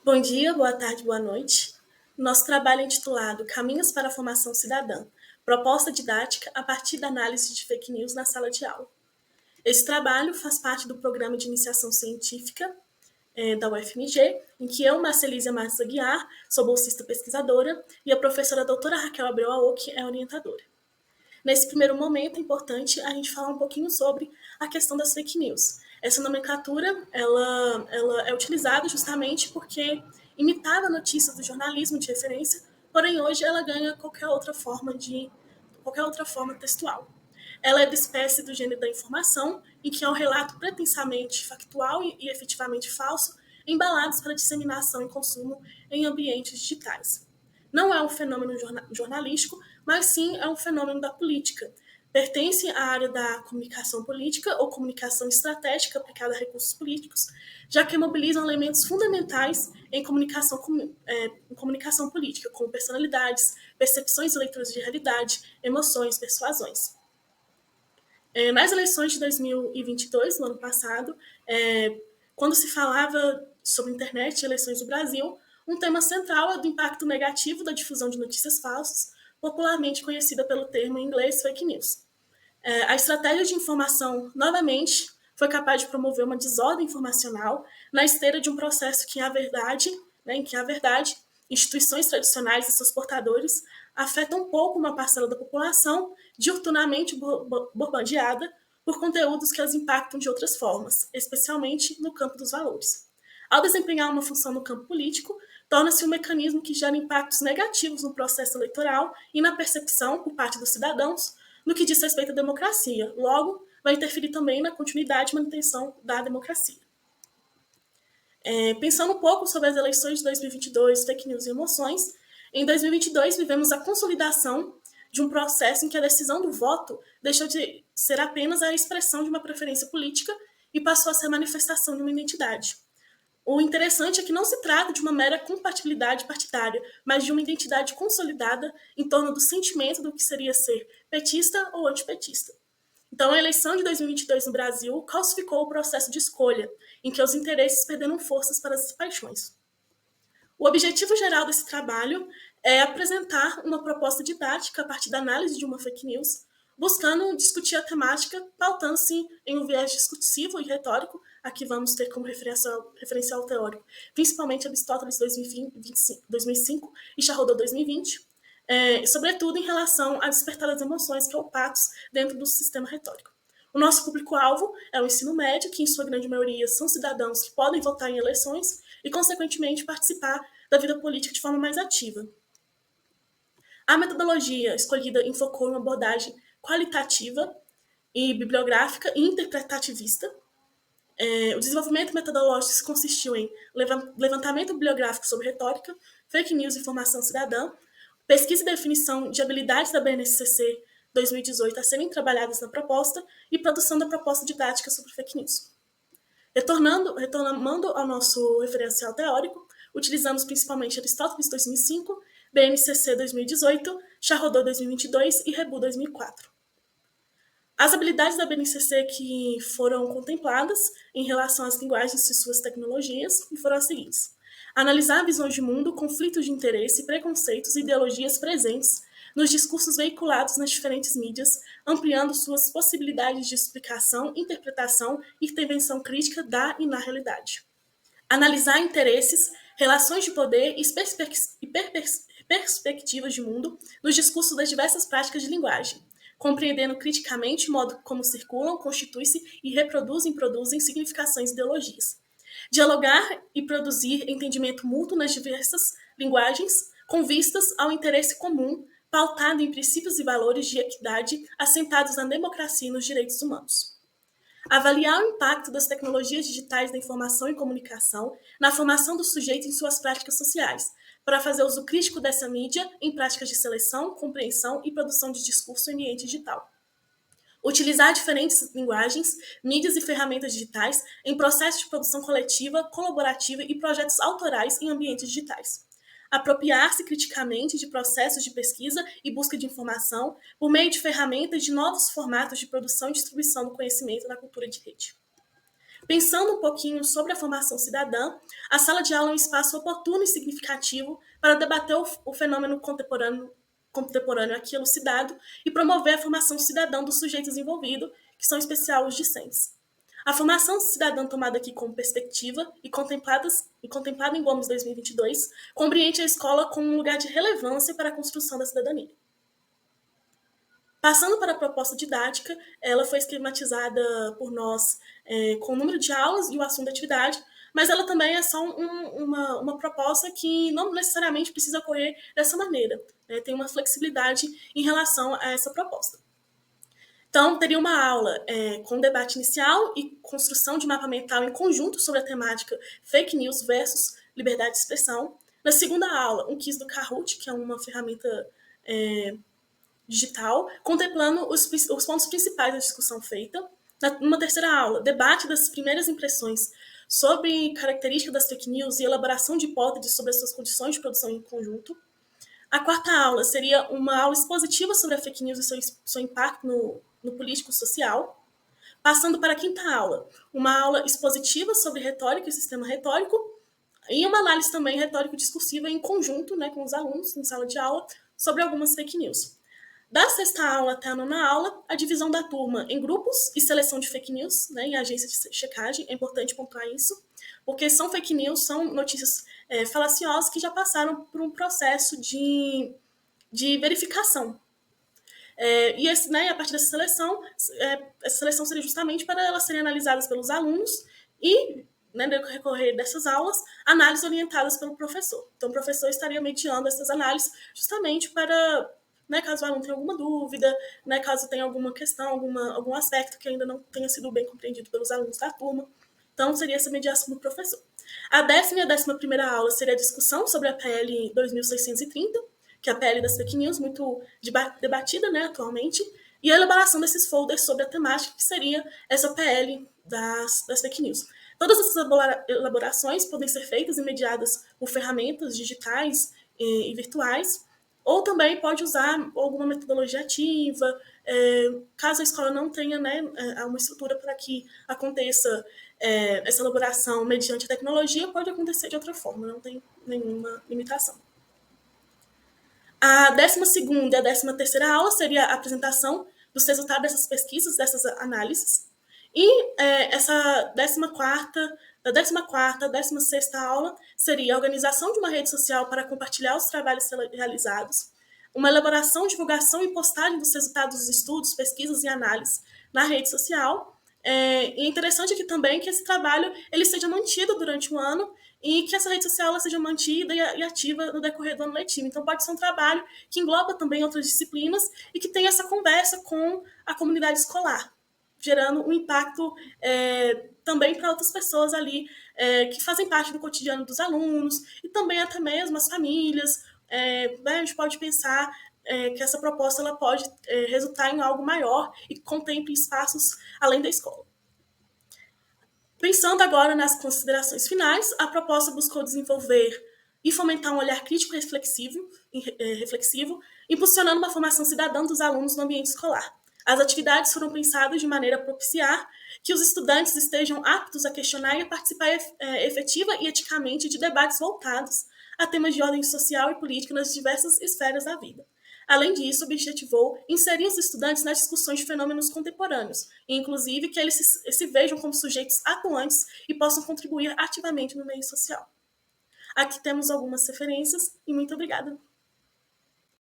Bom dia, boa tarde, boa noite. Nosso trabalho é intitulado Caminhos para a Formação Cidadã, proposta didática a partir da análise de fake news na sala de aula. Esse trabalho faz parte do programa de iniciação científica da UFMG, em que eu, Marcelísia Matos Aguiar, sou bolsista pesquisadora, e a professora doutora Raquel Abreu Aoki é orientadora. Nesse primeiro momento, é importante a gente falar um pouquinho sobre a questão das fake news. Essa nomenclatura ela é utilizada justamente porque imitava notícias do jornalismo de referência, porém hoje ela ganha qualquer outra forma textual. Ela é da espécie do gênero da informação, em que é um relato pretensamente factual e efetivamente falso, embalados para disseminação e consumo em ambientes digitais. Não é um fenômeno jornalístico, mas sim é um fenômeno da política. Pertence à área da comunicação política ou comunicação estratégica aplicada a recursos políticos, já que mobilizam elementos fundamentais em comunicação política, como personalidades, percepções e leituras de realidade, emoções, persuasões. Nas eleições de 2022, no ano passado, quando se falava sobre internet e eleições do Brasil, um tema central é do impacto negativo da difusão de notícias falsas, popularmente conhecida pelo termo em inglês fake news. A estratégia de informação, novamente, foi capaz de promover uma desordem informacional na esteira de um processo em que a verdade, instituições tradicionais e seus portadores afetam um pouco uma parcela da população diuturnamente bombardeada por conteúdos que as impactam de outras formas, especialmente no campo dos valores. Ao desempenhar uma função no campo político, torna-se um mecanismo que gera impactos negativos no processo eleitoral e na percepção, por parte dos cidadãos, no que diz respeito à democracia. Logo, vai interferir também na continuidade e manutenção da democracia. Pensando um pouco sobre as eleições de 2022, fake news e emoções, em 2022 vivemos a consolidação de um processo em que a decisão do voto deixou de ser apenas a expressão de uma preferência política e passou a ser a manifestação de uma identidade. O interessante é que não se trata de uma mera compatibilidade partidária, mas de uma identidade consolidada em torno do sentimento do que seria ser petista ou antipetista. Então, a eleição de 2022 no Brasil calcificou o processo de escolha, em que os interesses perderam forças para as paixões. O objetivo geral desse trabalho é apresentar uma proposta didática a partir da análise de uma fake news, buscando discutir a temática, pautando-se em um viés discursivo e retórico. Aqui vamos ter como referencial teórico, principalmente Aristóteles 2005 e Charrodot 2020, sobretudo em relação a despertar das emoções que é o patos dentro do sistema retórico. O nosso público-alvo é o ensino médio, que em sua grande maioria são cidadãos que podem votar em eleições e, consequentemente, participar da vida política de forma mais ativa. A metodologia escolhida enfocou uma abordagem qualitativa e bibliográfica e interpretativista. O desenvolvimento metodológico consistiu em levantamento bibliográfico sobre retórica, fake news e formação cidadã, pesquisa e definição de habilidades da BNCC 2018 a serem trabalhadas na proposta e produção da proposta didática sobre fake news. Retornando ao nosso referencial teórico, utilizamos principalmente Aristóteles 2005, BNCC 2018, Charrodot 2022 e Rebu 2004. As habilidades da BNCC que foram contempladas em relação às linguagens e suas tecnologias foram as seguintes: analisar visões de mundo, conflitos de interesse, preconceitos e ideologias presentes nos discursos veiculados nas diferentes mídias, ampliando suas possibilidades de explicação, interpretação e intervenção crítica da e na realidade. Analisar interesses, relações de poder e perspectivas de mundo nos discursos das diversas práticas de linguagem, compreendendo criticamente o modo como circulam, constituem-se e produzem significações e ideologias. Dialogar e produzir entendimento mútuo nas diversas linguagens, com vistas ao interesse comum, pautado em princípios e valores de equidade assentados na democracia e nos direitos humanos. Avaliar o impacto das tecnologias digitais da informação e comunicação na formação do sujeito em suas práticas sociais, para fazer uso crítico dessa mídia em práticas de seleção, compreensão e produção de discurso em ambiente digital. Utilizar diferentes linguagens, mídias e ferramentas digitais em processos de produção coletiva, colaborativa e projetos autorais em ambientes digitais. Apropriar-se criticamente de processos de pesquisa e busca de informação por meio de ferramentas de novos formatos de produção e distribuição do conhecimento na cultura de rede. Pensando um pouquinho sobre a formação cidadã, a sala de aula é um espaço oportuno e significativo para debater o fenômeno contemporâneo aqui elucidado e promover a formação cidadã dos sujeitos envolvidos, que são em especial os discentes. A formação cidadã tomada aqui como perspectiva e contemplada em Gomes 2022 compreende a escola como um lugar de relevância para a construção da cidadania. Passando para a proposta didática, ela foi esquematizada por nós com o número de aulas e o assunto da atividade, mas ela também é só uma proposta que não necessariamente precisa ocorrer dessa maneira. Tem uma flexibilidade em relação a essa proposta. Então, teria uma aula com debate inicial e construção de mapa mental em conjunto sobre a temática fake news versus liberdade de expressão. Na segunda aula, um quiz do Kahoot, que é uma ferramenta digital, contemplando os pontos principais da discussão feita. Numa terceira aula, debate das primeiras impressões sobre características das fake news e elaboração de hipóteses sobre as suas condições de produção em conjunto. A quarta aula seria uma aula expositiva sobre a fake news e seu impacto no político-social. Passando para a quinta aula, uma aula expositiva sobre retórica e sistema retórico, e uma análise também retórico-discursiva em conjunto, com os alunos, em sala de aula, sobre algumas fake news. Da sexta aula até a nona aula, a divisão da turma em grupos e seleção de fake news, em agência de checagem, é importante pontuar isso, porque são fake news, são notícias falaciosas que já passaram por um processo de verificação. E a partir dessa seleção, essa seleção seria justamente para elas serem analisadas pelos alunos e, no decorrer dessas aulas, análises orientadas pelo professor. Então, o professor estaria mediando essas análises justamente para, caso o aluno tenha alguma dúvida, caso tenha alguma questão, algum aspecto que ainda não tenha sido bem compreendido pelos alunos da turma. Então, seria essa mediação do professor. A 10ª e a 11ª aula seria a discussão sobre a PL 2630, que é a PL das fake news, muito debatida atualmente, e a elaboração desses folders sobre a temática, que seria essa PL das fake news. Todas essas elaborações podem ser feitas e mediadas por ferramentas digitais e virtuais, ou também pode usar alguma metodologia ativa, caso a escola não tenha uma estrutura para que aconteça essa elaboração mediante a tecnologia, pode acontecer de outra forma, não tem nenhuma limitação. A 12ª e a 13ª aula seria a apresentação dos resultados dessas pesquisas, dessas análises. E essa 14ª, da 14ª à 16ª aula seria a organização de uma rede social para compartilhar os trabalhos realizados, uma elaboração, divulgação e postagem dos resultados dos estudos, pesquisas e análises na rede social. E é interessante aqui também que esse trabalho ele seja mantido durante o ano e que essa rede social ela seja mantida e ativa no decorrer do ano letivo. Então, pode ser um trabalho que engloba também outras disciplinas e que tem essa conversa com a comunidade escolar, gerando um impacto também para outras pessoas ali que fazem parte do cotidiano dos alunos e também até mesmo as famílias. A gente pode pensar que essa proposta ela pode resultar em algo maior e que contemple espaços além da escola. Pensando agora nas considerações finais, a proposta buscou desenvolver e fomentar um olhar crítico e reflexivo, impulsionando uma formação cidadã dos alunos no ambiente escolar. As atividades foram pensadas de maneira a propiciar que os estudantes estejam aptos a questionar e a participar efetiva e eticamente de debates voltados a temas de ordem social e política nas diversas esferas da vida. Além disso, objetivou inserir os estudantes nas discussões de fenômenos contemporâneos, e inclusive que eles se vejam como sujeitos atuantes e possam contribuir ativamente no meio social. Aqui temos algumas referências e muito obrigada.